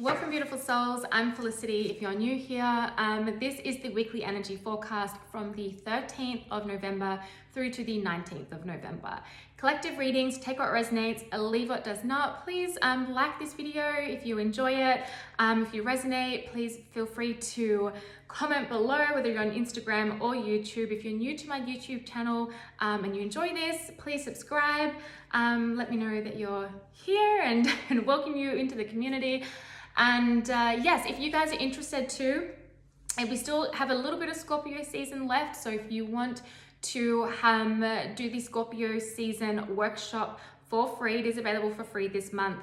Welcome, beautiful souls. I'm Felicity. If you're new here, this is the weekly energy forecast from the 13th of November through to the 19th of November. Collective readings, take what resonates, leave what does not. Please like this video if you enjoy it. If you resonate, please feel free to comment below, whether you're on Instagram or YouTube. If you're new to my YouTube channel and you enjoy this, please subscribe. Let me know that you're here and welcome you into the community. And yes, if you guys are interested too, and we still have a little bit of Scorpio season left. So if you want to do the Scorpio season workshop for free, it is available for free this month.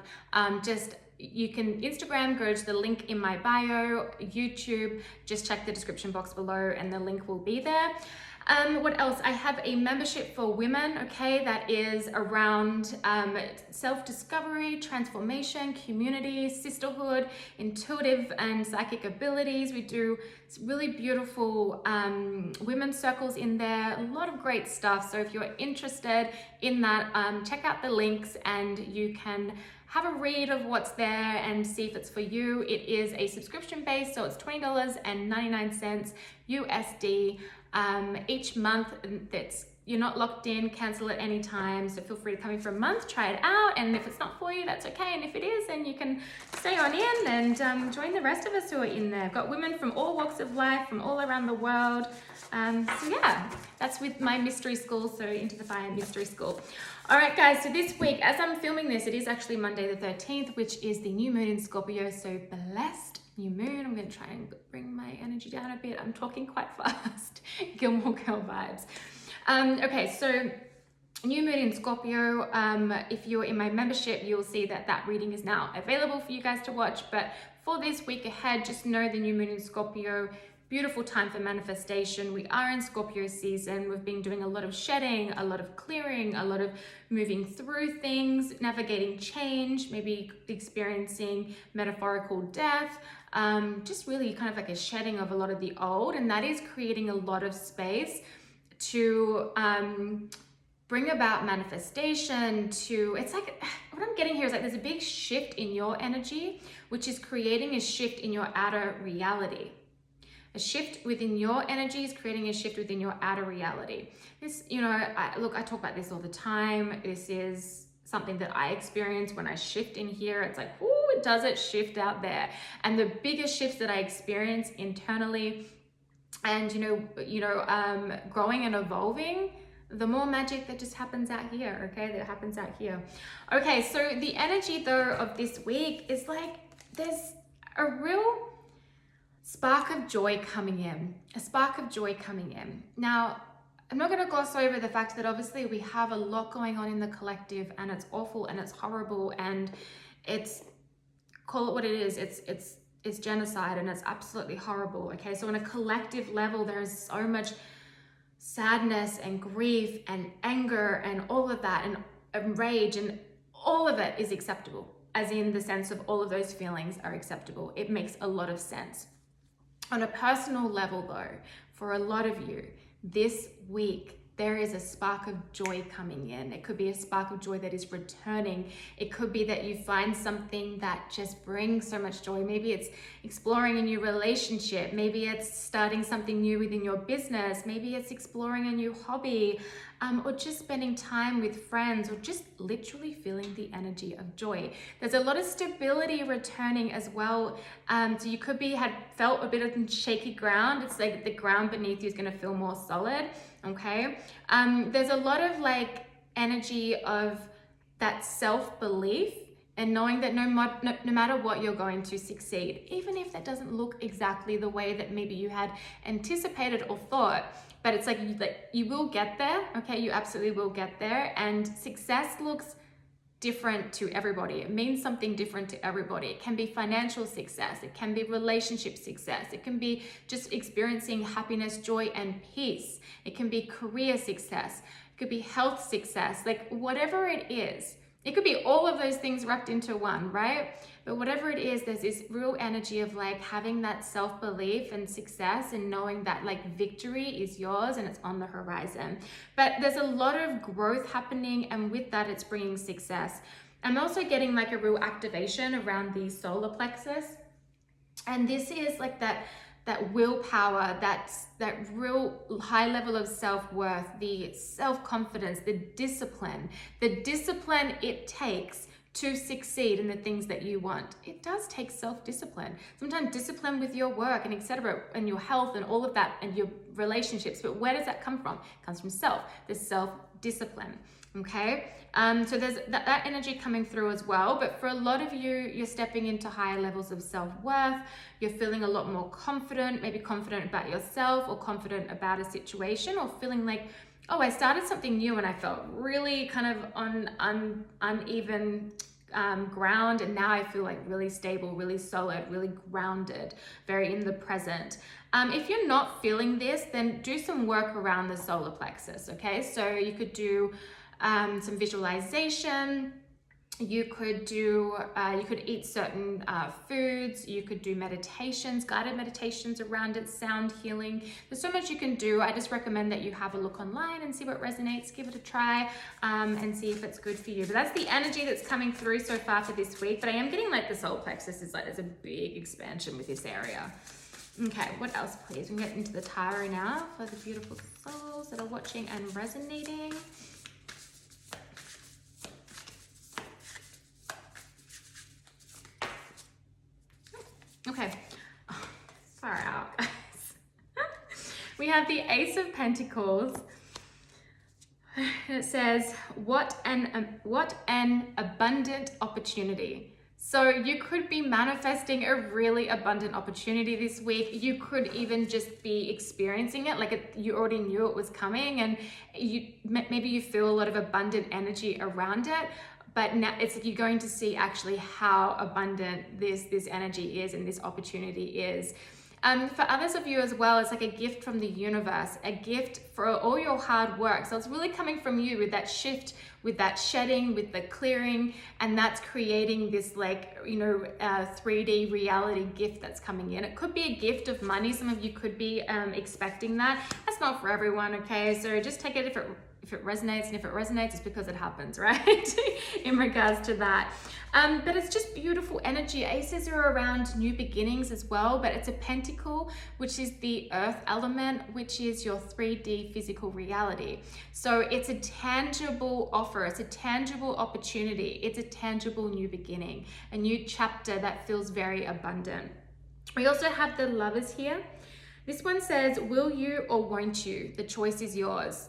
You can Instagram, go to the link in my bio, YouTube, just check the description box below and the link will be there. What else? I have a membership for women, okay, that is around self-discovery, transformation, community, sisterhood, intuitive and psychic abilities. We do really beautiful women's circles in there, a lot of great stuff. So if you're interested in that, check out the links and you can have a read of what's there and see if it's for you. It is a subscription based, so it's $20.99 USD each month. You're not locked in, cancel at any time, so feel free to come in for a month, try it out, and if it's not for you, that's okay, and if it is, then you can stay on in and join the rest of us who are in there. I've got women from all walks of life, from all around the world. So yeah, that's with my mystery school, so Into the Fire Mystery School. All right, guys, so this week, as I'm filming this, it is actually Monday the 13th, which is the new moon in Scorpio, so blessed new moon. I'm going to try and bring my energy down a bit. I'm talking quite fast. Gilmore Girl vibes. Okay, so new moon in Scorpio. If you're in my membership, you'll see that that reading is now available for you guys to watch. But for this week ahead, just know the new moon in Scorpio, beautiful time for manifestation. We are in Scorpio season. We've been doing a lot of shedding, a lot of clearing, a lot of moving through things, navigating change, maybe experiencing metaphorical death, just really kind of like a shedding of a lot of the old. And that is creating a lot of space to bring about manifestation. It's like, what I'm getting here is like there's a big shift in your energy, which is creating a shift in your outer reality. A shift within your energy is creating a shift within your outer reality. This, I talk about this all the time. This is something that I experience when I shift in here. It's like, oh, does it shift out there? And the biggest shifts that I experience internally and, growing and evolving, the more magic that just happens out here, okay? That happens out here. Okay, so the energy though of this week is like, there's a real spark of joy coming in, a spark of joy coming in. Now, I'm not going to gloss over the fact that obviously we have a lot going on in the collective and it's awful and it's horrible and it's, call it what it is, it's genocide and it's absolutely horrible, okay? So on a collective level, there is so much sadness and grief and anger and all of that and rage, and all of it is acceptable, as in the sense of all of those feelings are acceptable. It makes a lot of sense. On a personal level though, for a lot of you, this week, there is a spark of joy coming in. It could be a spark of joy that is returning. It could be that you find something that just brings so much joy. Maybe it's exploring a new relationship. Maybe it's starting something new within your business. Maybe it's exploring a new hobby, or just spending time with friends, or just literally feeling the energy of joy. There's a lot of stability returning as well. So you could had felt a bit of shaky ground. It's like the ground beneath you is going to feel more solid. Okay. There's a lot of like energy of that self-belief and knowing that no matter what, you're going to succeed, even if that doesn't look exactly the way that maybe you had anticipated or thought. But it's like you will get there, okay? You absolutely will get there. And success looks different to everybody. It means something different to everybody. It can be financial success. It can be relationship success. It can be just experiencing happiness, joy, and peace. It can be career success. It could be health success. Like whatever it is, it could be all of those things wrapped into one, right? But whatever it is, there's this real energy of like having that self-belief and success and knowing that like victory is yours and it's on the horizon. But there's a lot of growth happening, and with that, it's bringing success. I'm also getting like a real activation around the solar plexus. And this is like that willpower, that real high level of self-worth, the self-confidence, the discipline it takes to succeed in the things that you want. It does take self-discipline. Sometimes discipline with your work and etc. and your health and all of that and your relationships. But where does that come from? It comes from self, the self-discipline. Okay, so there's that energy coming through as well. But for a lot of you, you're stepping into higher levels of self-worth. You're feeling a lot more confident, maybe confident about yourself or confident about a situation, or feeling like, oh, I started something new and I felt really kind of on uneven ground, and now I feel like really stable, really solid, really grounded, very in the present. If you're not feeling this, then do some work around the solar plexus, okay? So you could do some visualization. You could do, you could eat certain foods. You could do meditations, guided meditations around it, sound healing. There's so much you can do. I just recommend that you have a look online and see what resonates, give it a try, and see if it's good for you. But that's the energy that's coming through so far for this week. But I am getting like the solar plexus is like, there's a big expansion with this area. Okay, what else, please? We can get into the tarot now for the beautiful souls that are watching and resonating. Okay, oh, far out, guys. We have the Ace of Pentacles. It says, what an abundant opportunity. So you could be manifesting a really abundant opportunity this week. You could even just be experiencing it, like you already knew it was coming, and maybe you feel a lot of abundant energy around it. But now it's like you're going to see actually how abundant this energy is and this opportunity is. For others of you as well, it's like a gift from the universe, a gift for all your hard work. So it's really coming from you with that shift, with that shedding, with the clearing, and that's creating this 3D reality gift that's coming in. It could be a gift of money. Some of you could be expecting that. That's not for everyone, okay? So just take it if it resonates, and if it resonates, it's because it happens, right? In regards to that. But it's just beautiful energy. Aces are around new beginnings as well, but it's a pentacle, which is the earth element, which is your 3D physical reality. So it's a tangible offer, it's a tangible opportunity, it's a tangible new beginning, a new chapter that feels very abundant. We also have the Lovers here. This one says, will you or won't you? The choice is yours.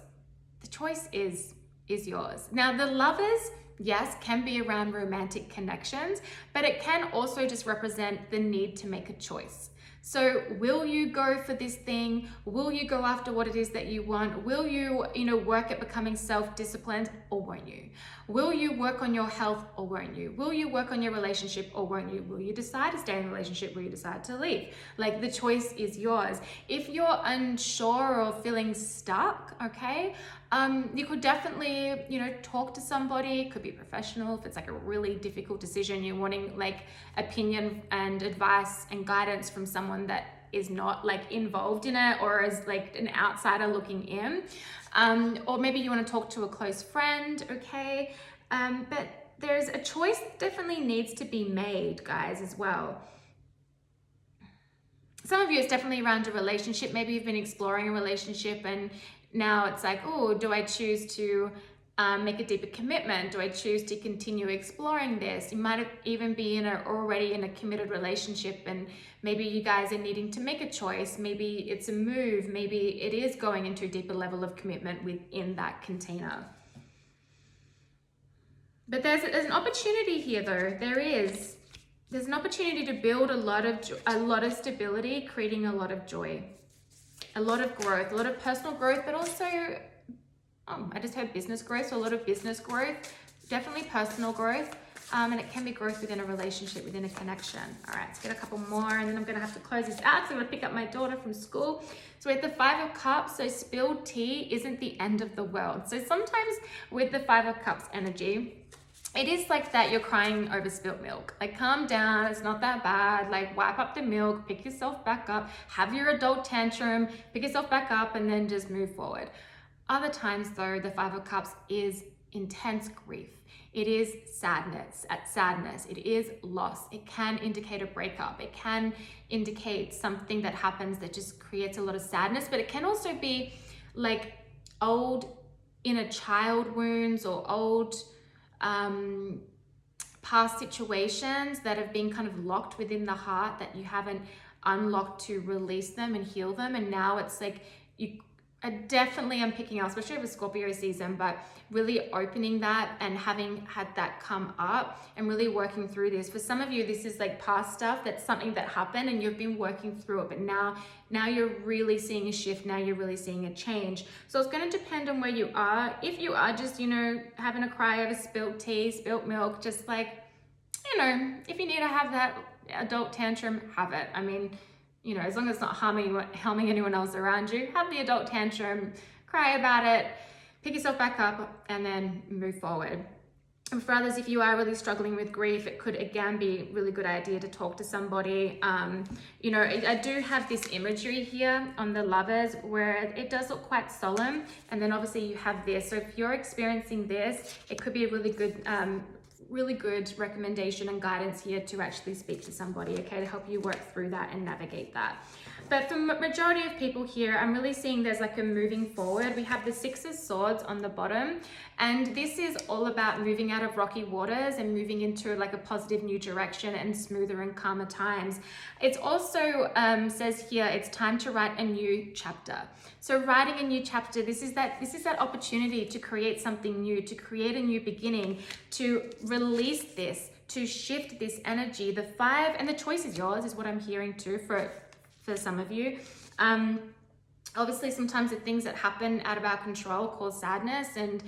The choice is yours. Now the Lovers, yes, can be around romantic connections, but it can also just represent the need to make a choice. So will you go for this thing? Will you go after what it is that you want? Will you, work at becoming self-disciplined, or won't you? Will you work on your health, or won't you? Will you work on your relationship, or won't you? Will you decide to stay in a relationship? Will you decide to leave? Like, the choice is yours. If you're unsure or feeling stuck, okay, you could definitely, talk to somebody. It could be professional. If it's like a really difficult decision, you're wanting like opinion and advice and guidance from someone that is not like involved in it, or is like an outsider looking in. Or maybe you want to talk to a close friend, okay? But there's a choice that definitely needs to be made, guys, as well. Some of you, it's definitely around a relationship. Maybe you've been exploring a relationship and now it's like, oh, do I choose to make a deeper commitment? Do I choose to continue exploring this? You might even be already in a committed relationship, and maybe you guys are needing to make a choice. Maybe it's a move. Maybe it is going into a deeper level of commitment within that container. But there's an opportunity here, though. There's an opportunity to build a lot of stability, creating a lot of joy, a lot of growth, a lot of personal growth, but also, I just heard business growth, so a lot of business growth, definitely personal growth, and it can be growth within a relationship, within a connection. All right, let's get a couple more, and then I'm gonna have to close this out, so I'm gonna pick up my daughter from school. So with the 5 of Cups, so spilled tea isn't the end of the world. So sometimes with the 5 of Cups energy, it is like that you're crying over spilt milk. Like, calm down, it's not that bad. Like, wipe up the milk, pick yourself back up, have your adult tantrum, pick yourself back up, and then just move forward. Other times though, the 5 of Cups is intense grief. It is sadness. It is loss. It can indicate a breakup. It can indicate something that happens that just creates a lot of sadness, but it can also be like old inner child wounds or old past situations that have been kind of locked within the heart that you haven't unlocked to release them and heal them. And now it's like you I'm picking up, especially over Scorpio season, but really opening that and having had that come up and really working through this. For some of you, this is like past stuff, that's something that happened and you've been working through it, but now you're really seeing a shift. Now you're really seeing a change. So it's going to depend on where you are. If you are just, having a cry over spilt tea, spilt milk, just like, if you need to have that adult tantrum, have it. I mean, as long as it's not harming anyone else around you, have the adult tantrum, cry about it, pick yourself back up, and then move forward. And for others, if you are really struggling with grief, it could again be a really good idea to talk to somebody. I do have this imagery here on the Lovers where it does look quite solemn, and then obviously you have this. So if you're experiencing this, it could be a really good recommendation and guidance here to actually speak to somebody, okay, to help you work through that and navigate that. But for majority of people here, I'm really seeing there's like a moving forward. We have the Six of Swords on the bottom, and this is all about moving out of rocky waters and moving into like a positive new direction and smoother and calmer times. It's also says here it's time to write a new chapter. So writing a new chapter, this is that opportunity to create something new, to create a new beginning, to release this, to shift this energy. The 5 and the choice is yours, is what I'm hearing too for some of you. Obviously sometimes the things that happen out of our control cause sadness, and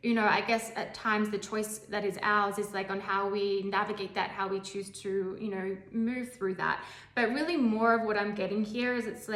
I guess at times the choice that is ours is like on how we navigate that, how we choose to move through that. But really more of what I'm getting here is it's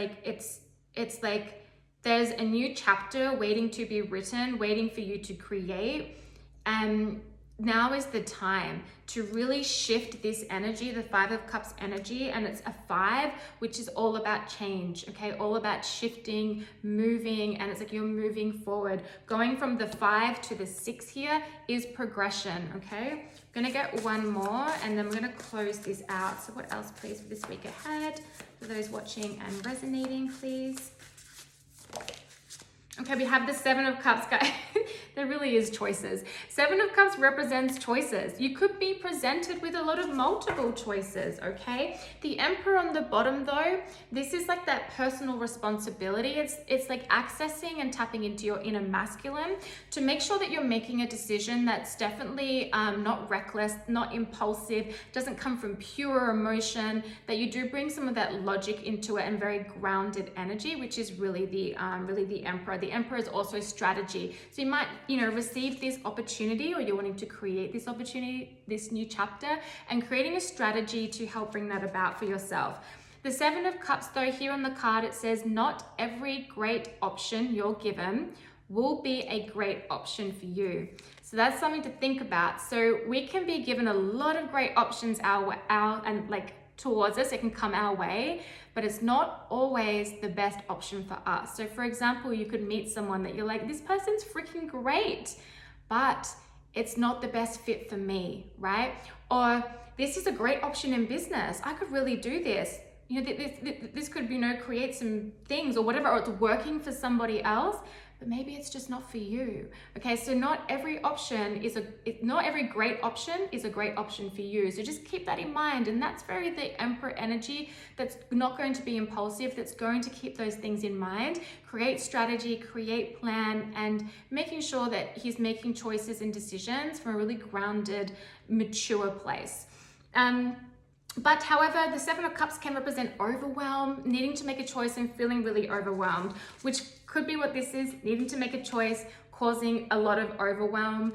like there's a new chapter waiting to be written, waiting for you to create, and now is the time to really shift this energy, the 5 of Cups energy, and it's a 5, which is all about change, okay? All about shifting, moving, and it's like you're moving forward. Going from the 5 to the 6 here is progression, okay? I'm gonna get one more, and then we're gonna close this out. So what else, please, for this week ahead? For those watching and resonating, please. Okay, we have the 7 of Cups, guys. There really is choices. 7 of Cups represents choices. You could be presented with a lot of multiple choices, okay? The Emperor on the bottom though, this is like that personal responsibility. It's like accessing and tapping into your inner masculine to make sure that you're making a decision that's definitely not reckless, not impulsive, doesn't come from pure emotion, that you do bring some of that logic into it and very grounded energy, which is really the Emperor. The Emperor is also strategy. So you might, receive this opportunity, or you're wanting to create this opportunity, this new chapter, and creating a strategy to help bring that about for yourself. The 7 of Cups though, here on the card, it says not every great option you're given will be a great option for you. So that's something to think about. So we can be given a lot of great options towards us. It can come our way, but it's not always the best option for us. So for example, you could meet someone that you're like, this person's freaking great, but it's not the best fit for me, right? Or this is a great option in business. I could really do this. This could, create some things or whatever, or it's working for somebody else, but maybe it's just not for you. Okay, so not every great option is a great option for you. So just keep that in mind. And that's very the Emperor energy, that's not going to be impulsive, that's going to keep those things in mind, create strategy, create plan, and making sure that he's making choices and decisions from a really grounded, mature place. But however, the 7 of Cups can represent overwhelm, needing to make a choice and feeling really overwhelmed, which could be what this is, needing to make a choice, causing a lot of overwhelm,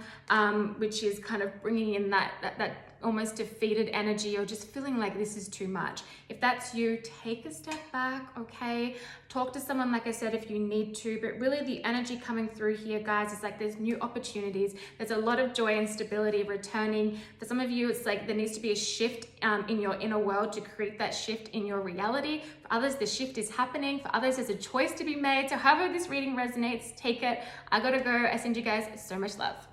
which is kind of bringing in that almost defeated energy, or just feeling like this is too much. If that's you, take a step back, okay? Talk to someone, like I said, if you need to, but really the energy coming through here, guys, is like there's new opportunities. There's a lot of joy and stability returning. For some of you, it's like there needs to be a shift in your inner world to create that shift in your reality. For others, the shift is happening. For others, there's a choice to be made. So however this reading resonates, take it. I gotta go. I send you guys so much love.